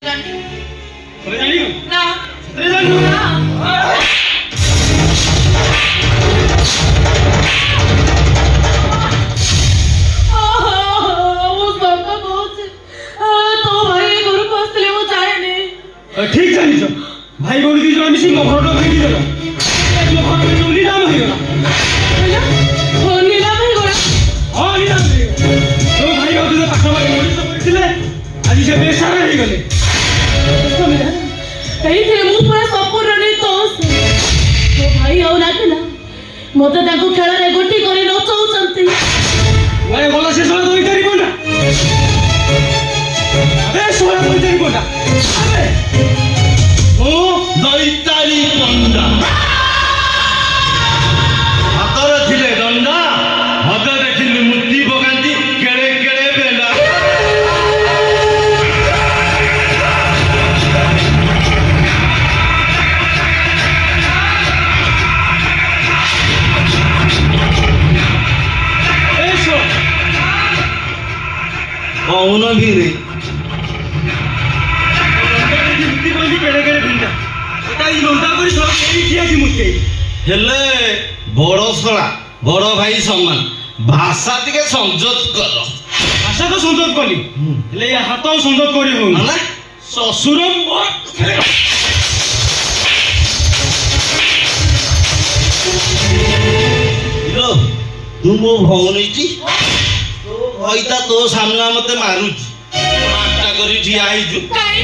ତମେ ଜାଣିବ ନା ସତରେ ଜାଣିବ ନା ମୁଁ ସତ କହୁଛି ତୋ ଭାଇ ଘରକୁ ଆସିଥିଲେ ମୁଁ ଜାଣିନି। ଠିକ ଜାଣିଛ ଭାଇ ଭଉଣୀ ଦି ଜଣ ମିଶି ମୋ ଘରଟା ଭାଙ୍ଗି ଦେଲ ମୋ ଘର ଭିତରୁ ନିଲାମ ହେଇଗଲା। ନିଲାମ ହେଇଗଲା। ହଁ ନିଲାମ ହେଇଗଲା। ତୋ ଭାଇ ଭାଉଜ ପାଖାପାଖି ମଣିଷ କରିଥିଲେ ଆଜି ସେ ବେସାରା ହେଇଗଲେ। ଏଇଥିରେ ମୁଁ ପୁରା ସମ୍ପୂର୍ଣ୍ଣ ନିର୍ଦ୍ଦୋଷ। ମୋ ଭାଇ ଆଉ ଲାଗିଲା ମତେ ତାଙ୍କୁ ଖେଳରେ ଗୋଟି କରି ନଚଉଛନ୍ତି। ମାନେ ଭଲ ସେ ଶୋଳା ଦଇତାରି ପଣ୍ଡା ଆବେ ଶୋଳା ଦଇତାରି ପଣ୍ଡା ଆବେ ମୁଁ ଦଇତାଳି ପଣ୍ଡା ହାତରେ ଥିଲେ ଦଣ୍ଡା ମତେ ଦେଖିଲି ମୁକ୍ତି ପକାନ୍ତି କେଳେ କେଳେ ବେଣ୍ଡା। ଏ ଶୋ କହୁନ କିରେ ମୁକ୍ତି ପକାନ୍ତି କେଡ଼େ କେଡ଼େ ଭିଣ୍ଡା ଏଟା ଏଇ ଲଣ୍ଡା କରି ଶୋଳା ଏଇଠି ଆଜି ମୁକ୍ତି ହେଲେ ବଡ଼ ଶଳା ବଡ଼ ଭାଇ ସମାନ ଭାଷା ଟିକେ ସଂଯୋଗ କର। ଭାଷା ତ ସଂଯୋଗ କଲି ହେଲେ ଏ ହାତ ଆଉ ସଂଯୋଗ କରି ହଉନି ମାନେ ଶ୍ୱଶୁର ହିରୋ ତୁ ମୋ ଭଉଣୀଟି ତୋ ଭଇତା ତୋ ସାମ୍ନା ମତେ ମାରୁଛି ମାଟା କରି ଠିଆ ହେଇଛୁ କାଇଁ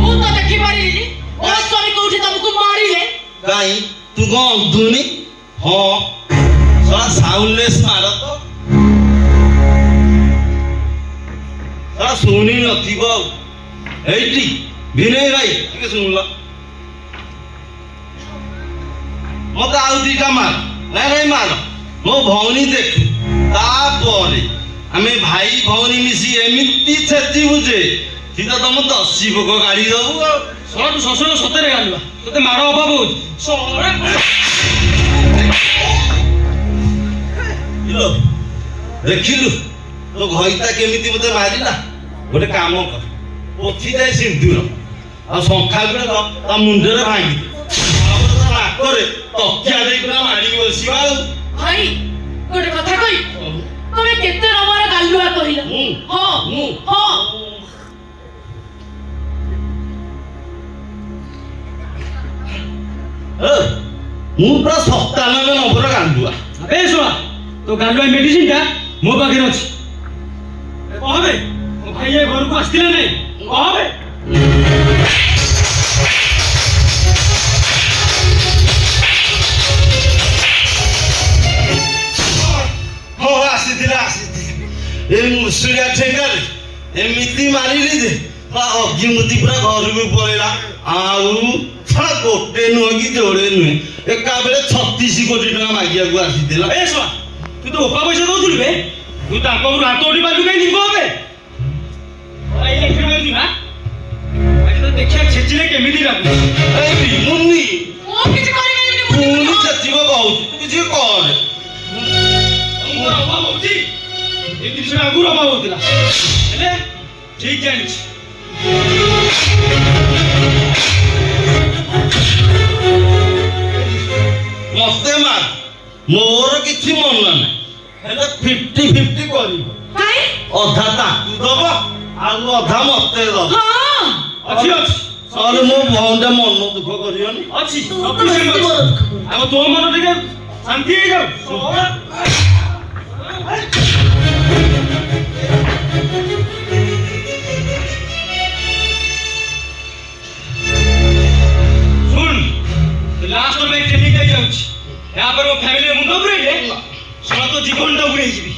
ମୁଁ ତ ଦେଖିପାରିଲିନି ମୋ ସ୍ୱାମୀ କୋଉଠି ତମକୁ ମାରିଲେ। କାଇଁ ତୁ କଣ ଅନ୍ଧୁନି? ହଁ ଶଳା ସାଉଣ୍ଡଲେସ୍ ମାର ତ ଶଳା ଶୁଣି ନଥିବ ଆଉ ଏଇଠି ବିନୟ ଭାଇ ଟିକେ ଶୁଣିଲ ମତେ ଆଉ ଦିଟା ମାର ନାଇଁ ନାଇଁ ମାର ମୋ ଭଉଣୀ ଦେଖୁ ତାପରେ ଆମେ ଭାଇ ଭଉଣୀ ମିଶି ଏମିତି ଛେଚିବୁ ଯେ ସିଧା ତମ ଦଶି ଭୋଗ ଗାଳି ଦବୁ ଆଉ ଶଳା ତୁ ଶ୍ୱଶୁର ସତରେ ଗାଲୁଆ ତତେ ମାର ଅଭାବ ହଉଛି ଶଳା ହିରୋ ଦେଖିଲୁ ତୋ ଘଇତା କେମିତି ମତେ ମାରିଲା ଗୋଟେ କାମ କର ପୋଛି ଯାଏ ସିନ୍ଦୁର ଆଉ ଶଙ୍ଖା ଗୁଡା ତା ମୁଣ୍ଡରେ ଭାଙ୍ଗି ତାପରେ ତା ନାକରେ ତକିଆ ଦେଇକିନା ମାରିକି ବସିବା ଆଉ ଭାଇ ଗୋଟେ କଥା କହି ତମେ କେତେ ରମାର ଗାଲୁଆ କହିଲ। ମୁଁ ହଁ ମୁଁ ହଁ ମୁଁ ପୁରା 97 ନମ୍ବର ଗାଣ୍ଡୁଆ। ଆବେ ଶୁଣା ତୋ ଗାଲୁଆ ମେଡିସିନଟା ମୋ ପାଖରେ ଅଛି କହବେ ମୋ ଭାଇ ଏ ଘରକୁ ଆସିଥିଲେ ନାଇଁ କହବେ ହଁ ଆସିଥିଲେ ଏ ମୁସୁଳିଆ ଠେଙ୍ଗାରେ ଏମିତି ମାରିଲି ଯେ ଅଗ୍ନିମୂର୍ତ୍ତି ପୁରା ଘରକୁ ପଳେଇଲା ଆଉ ଗୋଟେ ନୁହେଁ କି ଯୋଡ଼େ ନୁହେଁ ଏକା ବେଳେ 36 କୋଟି ଟଙ୍କା ମାଗିବାକୁ ଆସିଥିଲା। ଏ ଶୁଣା ତୁ ତ ଉପା ପଇସା ଦଉଥିଲୁ ବେ ତୁ ତାଙ୍କ ଘରୁ ହାତ ଉଠି ପାରିଲୁ କାହିଁ ଯିବ ଏବେ ଏଇ ଲେଖିବା ମାରୁଛୁ ନା ଆଜି ତ ଦେଖିବା ଛେଚିଲେ କେମିତି ଲାଗୁଛି ଏଇ ମୁନି ମୁଁ କିଛି କରିପାରିବିନି। ମୁଁ ପୁଣି କିଛି ଚେଚିବ କହୁଛୁ ତୁ କିଛି କରେ ମୋର ଅଭାବ ହଉଛି ଏ ଜିନିଷ ଆଗରୁ ଅଭାବ ହଉଥିଲା ହେଲେ ଠିକ ଜାଣିଛି ମତେ ମାର ମୋର କିଛି ମନ ନାହିଁ ହେଲେ 50-50 କରିବ କାଇଁ ଅଧା ତାକୁ ଦବ ଆଉ ଅଧା ମତେ ଦବ ହଁ ଅଛି ଅଛି ନହେଲେ ମୋ ଭଉଣୀଟା ମନ ଦୁଃଖ କରିବନି। ଅଛି ତୁ ତ ସଫିସିଏଣ୍ଟ ବେଶୀ ଅଛି ବଡ଼ ଦୁଃଖ। ଆମ ତୋ ମନ ଟିକେ ଶାନ୍ତି ହେଇଯାଉ ଶୁଣ ଲାଷ୍ଟ ପାଇଁ ଟ୍ରେନିଂ ଯାଉଛି ଏହାପରେ ମୋ ଫ୍ୟାମିଲିର ମୁଣ୍ଡ ବୁଲେଇଲେ ଶୁଣ ତ ଜୀବନଟା ବୁଲେଇ ଯିବି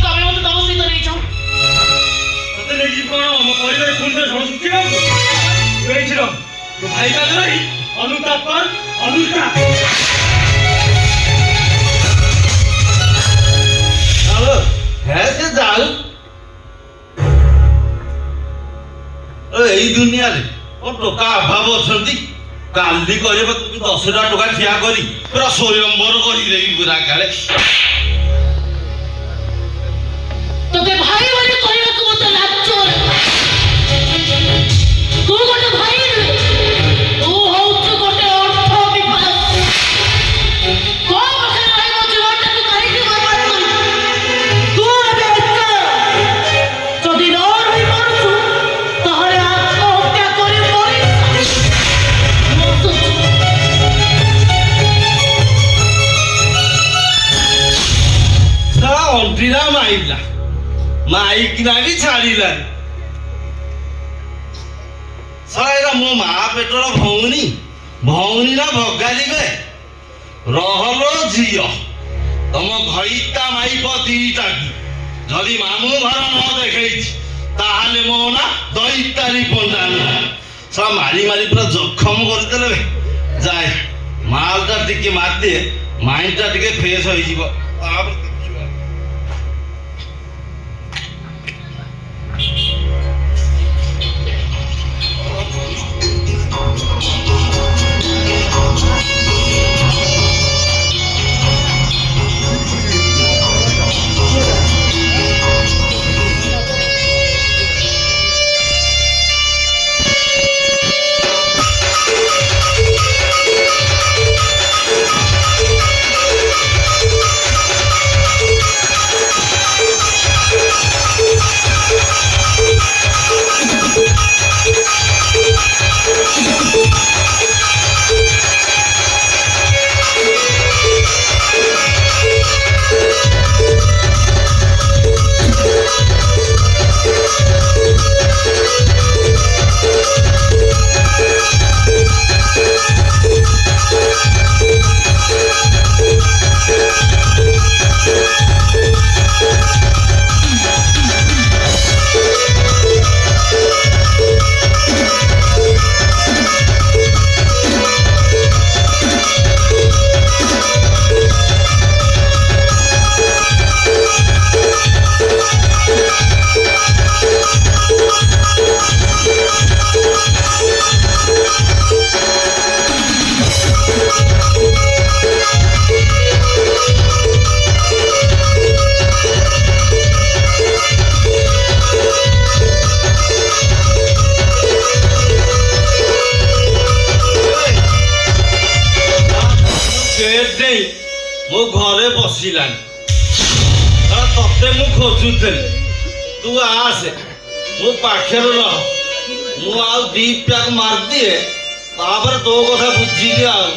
ତମେ ମତେ ତମ ସହିତ ନେଇଛ ତତେ ନେଇକି କଣ ମୋ ପରିବାର ପୁଣି ଥରେ ଝଡ଼ ସୃଷ୍ଟି ହବ ତୁ ଏଇଠି ରହ ତୋ ଭାଇ ପାଖରେ ଅନୁତାପ କର ଅନୁତାପ হ্যাঁ সে যাও এই দুনিয়ারে ও টোকা অভাব অଛନ୍ତି কালি କରିବ তুমি 10ଟା ଟଙ୍କା ଠିଆ କରି ପୁରା ସ୍ୱୟଂବର କରିଦେବି ପୁରା କାଳେ ମାଇଲା ମାଇକିନା ବି ଛାଡ଼ିଲାନି। ଶଳା ଏଇଟା ମୋ ମା ପେଟର ଭଉଣୀ ଭଉଣୀ ନା ଭଗାଲିବେ ରହଲୋ ଝିଅ ତମ ଘଇତା ମାଇପ ଦିଟା କି ଯଦି ମାମୁଁ ଘର ନ ଦେଖେଇଛି ତାହେଲେ ମୋ ନା ଦଇତାରି ପଣ୍ଡାନ। ଶଳା ମାରି ମାରି ପୁରା ଜଖମ କରିଦେଲେ ବେ। ଯାଏ ମାଲଟା ଟିକେ ମାରିଦିଏ ମାଇଣ୍ଡଟା ଟିକେ ଫ୍ରେଶ ହେଇଯିବ ତାପରେ ଦେଖିବା। ମୋ ଘରେ ବସିଲାନି ତତେ ମୁଁ ଖୋଜୁଥିଲି ତୁ ଆସେ ମୋ ପାଖରେ ରହ ମୁଁ ଆଉ ଦି ପ୍ୟାକ୍ ମାରିଦିଏ ତାପରେ ତୋ କଥା ବୁଝିବି ଆଉ।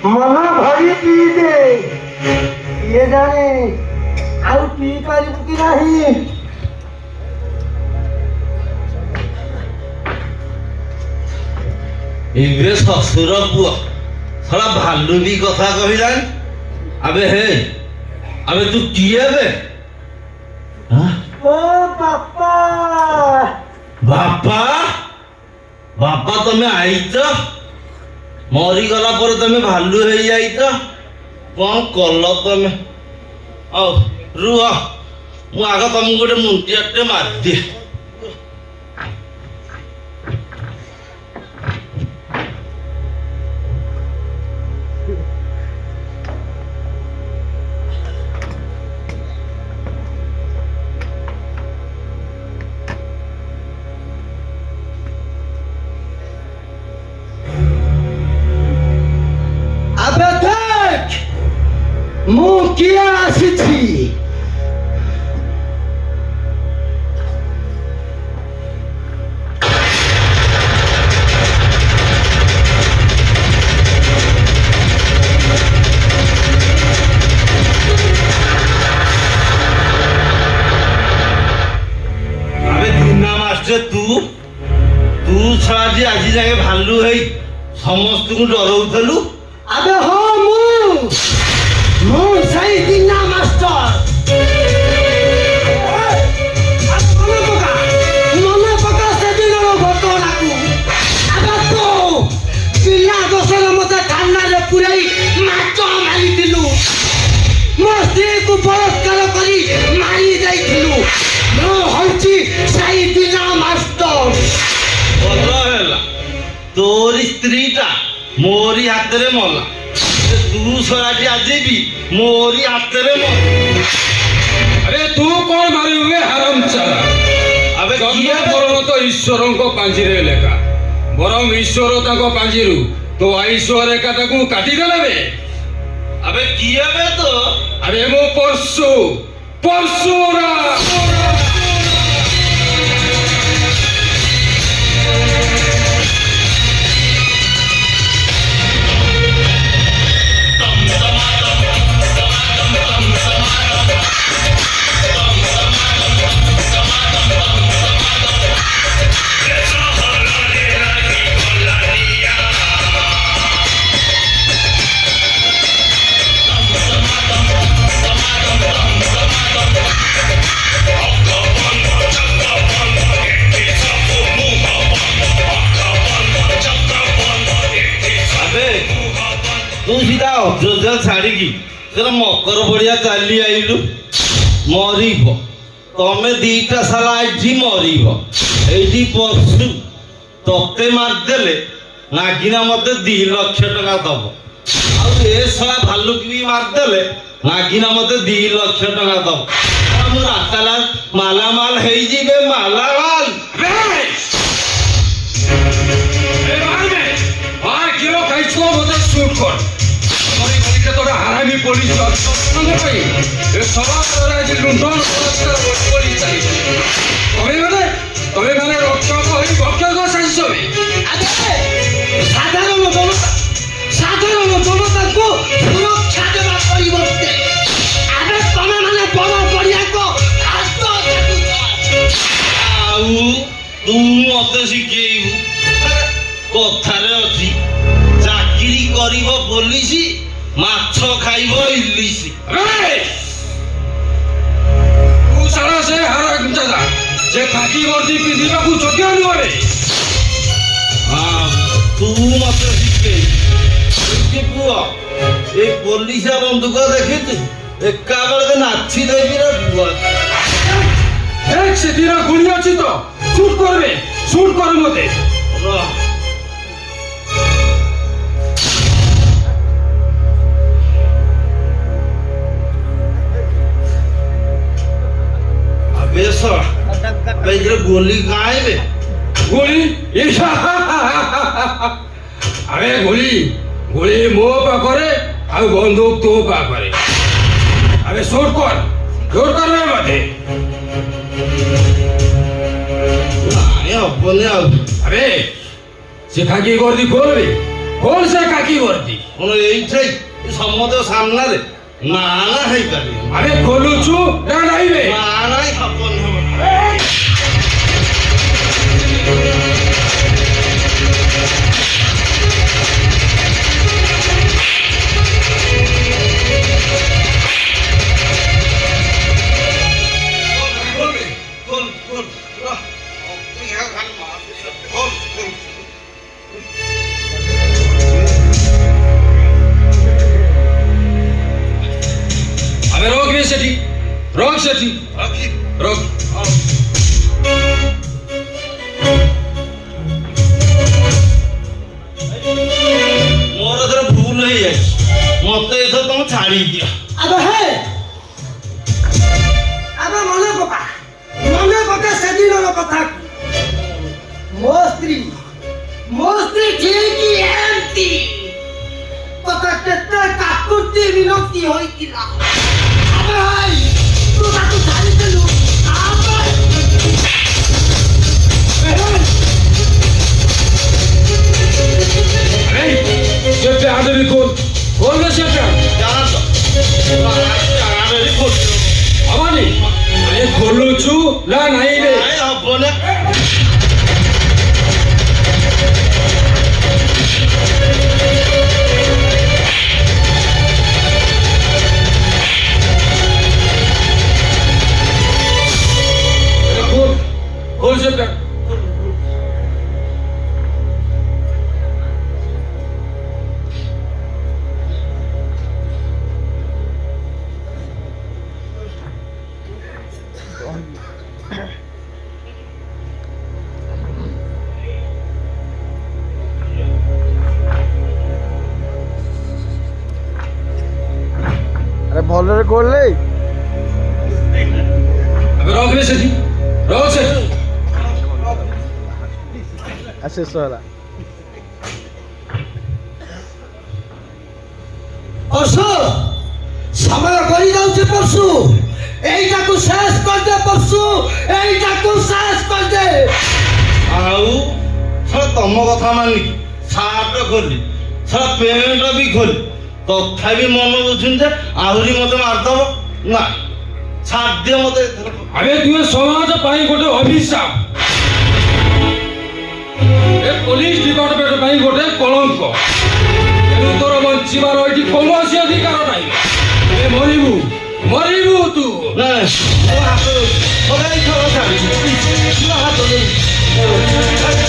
ମନ ଭରି ପିଇ ଦେ କିଏ ଜାଣେ ଆଉ ପିଇ ପାରିବୁ କି ନାହିଁ। ଏବେ ଶ୍ୱଶୁର ପୁଅ ଶଳା ଭାଲୁ ବି କଥା କହିଲାଣି। ଆବେ ହେ ଆବେ ତୁ କିଏ ବେ? ଓ ବାପା ବାପା ବାପା ତମେ ଆଇଛ ମରିଗଲା ପରେ ତମେ ଭାଲୁ ହେଇଯାଇଛ କଣ କଲ ତମେ? ଆଉ ରୁହ ମୁଁ ଆଗ ତମକୁ ଗୋଟେ ମୁଣ୍ଡିଆଟେ ମାରିଦିଏ। ଆବେ ଦେଖ ମୁଁ କିଏ ଆସିଛି। আবে দিনা মাস্টার তু ଛଡ଼ା ଯେ ଆଜି ଯାଏ ଭାଲୁ ହେଇ ସମସ୍ତଙ୍କୁ ଡରଉଥିଲୁ। ଆବେ ହଁ ମୁଁ ସେଇ ଦିନା ମାଷ୍ଟର। ମନେ ପକା ସେଦିନର ଘଟଣାକୁ। ଆବେ ତୁ ବିନା ଦୋଷରେ ମତେ ଥାନାରେ ପୁରାଇ ମାଛ ମାରିଥିଲୁ ମୋ ସ୍ତ୍ରୀକୁ ବଳାତ୍କାର କରି ମାରି ଦେଇଥିଲୁ। ମୁଁ ହଉଛି ସେଇ ଦିନା ମାଷ୍ଟର। ଭଲ ହେଲା ତୋରି ସ୍ତ୍ରୀଟା ମୋରି ହାତରେ ମଲା ତୁ ଶଳାଟି ଆଜି ବି ମୋରି ହାତରେ ମଲା। अरे ତୁ କଣ ମାରିବୁ ହାରାମ ଚାଲା? ଆବେ ଜନ୍ମ କିଏ ବେ? ମରଣ ତ ଈଶ୍ୱରଙ୍କ ପାଞ୍ଜିରେ ଲେଖା। ବରଂ ଈଶ୍ୱର ତାଙ୍କ ପାଞ୍ଜିରୁ ତୋ ଆୟୁଷ ରେଖାଟାକୁ କାଟିଦେଲେ ବେ। ଆବେ କିଏ ବେ ତ? ଆରେ ମୋ ପରଶୁରା। ଆବେ ତୁ ସିଧା ଅଯୋଧ୍ୟା ଛାଡ଼ିକି ସେଟା ମକର ଭଳିଆ ଚାଲି ଆଇଲୁ। ମରିବ ତମେ ଦିଟା ସାଲା ଏଠି ମରିବ। ଏଇଠି ପଶୁ ତତେ ମାରିଦେଲେ ନାଗିନା ମତେ 2 ଲକ୍ଷ ଟଙ୍କା ଦବ। ଆଉ ଏ ସାଲା ଭାଲୁକି ବି ମାରିଦେଲେ ନାଗିନା ମତେ 2 ଲକ୍ଷ ଟଙ୍କା ଦବ। ଆଉ ମୁଁ ରାତାଲା ମାଲାମାଲ ହେଇଯିବେ ମାଲାମାଲ। কিলো খাইছো মতো শুট কর আমার গলিতে তোরা হারামি পুলিশ অসঙ্গে পাই এ সবার তোরা যে লুণ্ঠন বলাৎকার করি চাই তবে মানে রক্ষক হই ভক্ষক শাসবে সাধারণ জনতাକୁ ସୁରକ୍ଷା ଦେବା ପରିବର୍ତ୍ତେ ଆମେ ତମେମାନେ ବଡ଼ ପଡ଼ିଆକୁ ହାତ ଚାଟୁଛ। ଆଉ ତୁ ମତେ ଶିଖେଇବୁ? କଥାରେ ଅଛି ଚାକିରି କରିବ ପୋଲିସ ମାଛ ଖାଇବ ଇଲିଶ। ତୁ ସାରା ସେ ହାରାମ ଦାଦା ସେ ଖାକି ବର୍ଦ୍ଦି ପିନ୍ଧିବାକୁ ଯୋଗ୍ୟ ନୁହେଁ। ହଁ ତୁ ମତେ ଶିଖେଇ ପୁଅ ଏ ପୋଲିସିଆ ବନ୍ଧୁକ ଦେଖିଛୁ ଏକା ବେଳକେ ନାଚି ଦେବି ରେ ପୁଅ। ସେ ଦିନ ଗୁଳି ଅଛି ତ শুট করবে শুট করে মতে ରହ। ଆବେ ଶଳା ଏଇଥିରେ ଗୋଲି କାହିଁବେ? গুলি আরে গুলি গুলি মো পাখরে আর বন্দুক তো পাখরে আরে শুট করবে মতে ନାଇଁ ହବନି ଆଉ। আরে সে খাকি গর্দি করবে কোন সে খাকি গর্দি କଣ ଏଇଠି ସମସ୍ତ ସାମ୍ନାରେ ନା ନା ହେଇପାରିବ আরে খোলুছু না নাইবে ନା ନାଇଁ ହବନି ହବନି। আরে রোক রে সেটি রোক ମୋର ଏଥର ଭୁଲ ହେଇଯାଇଛି ମତେ ଏଥର ତମେ ଛାଡ଼ି ଦିଅ। ଆବେ ମନେ ପକା ସେଦିନର କଥା। ମୋ ସ୍ତ୍ରୀ ଠିକ ଏମିତି ତତେ କେତେ କାକୁତି ବିନତି ହୋଇଥିଲା। ଆବେ ଭାଇ ତୁ ତାକୁ ଛାଡ଼ିଦେଲୁ। এই সেটা আদবি কোন সেটা জানা তো জানাবেরি করছো আমানি আরে খোলুছু না নাইবে ନାଇଁ ହବନି। কোন সেটা আরে ভଲরে করলে ରହିବେ ସେଠି ରହ ସେଠି ପରଶୁ ସମୟ କରି ଯାଉଛି ପରଶୁ এইটাକୁ ଶେଷ କରିଦେ ପରଶୁ এইଟାକୁ ଶେଷ କରିଦେ ଆଉ ଶଳା ତମ କଥା ମାନିକି ସାର୍ଟ ଖୋଲି ଶଳା ପ୍ୟାଣ୍ଟ ବି ଖୋଲି ତଥାପି ମନ ବୁଝୁନି ଯେ ଆହୁରି ମତେ ମାରିଦବ ନା ଛାଡ ଦିଅ ମତେ ଏଥର। ଆବେ ତୁମେ ସମାଜ ପାଇଁ ଗୋଟେ ଅଭିଶାପ ଏ ପୋଲିସ ଡିପାର୍ଟମେଣ୍ଟ ପାଇଁ ଗୋଟେ କଳଙ୍କ ତେଣୁ ତୋର ବଞ୍ଚିବାର ଏଠି କୌଣସି ଅଧିକାର ନାହିଁ ଏ ମରିବୁ ମରିବୁ ତୁ ନାଇଁ ମୋ ହାତ ମୋ ଏଇ ଥର ଛାଡି ମୋ ହାତ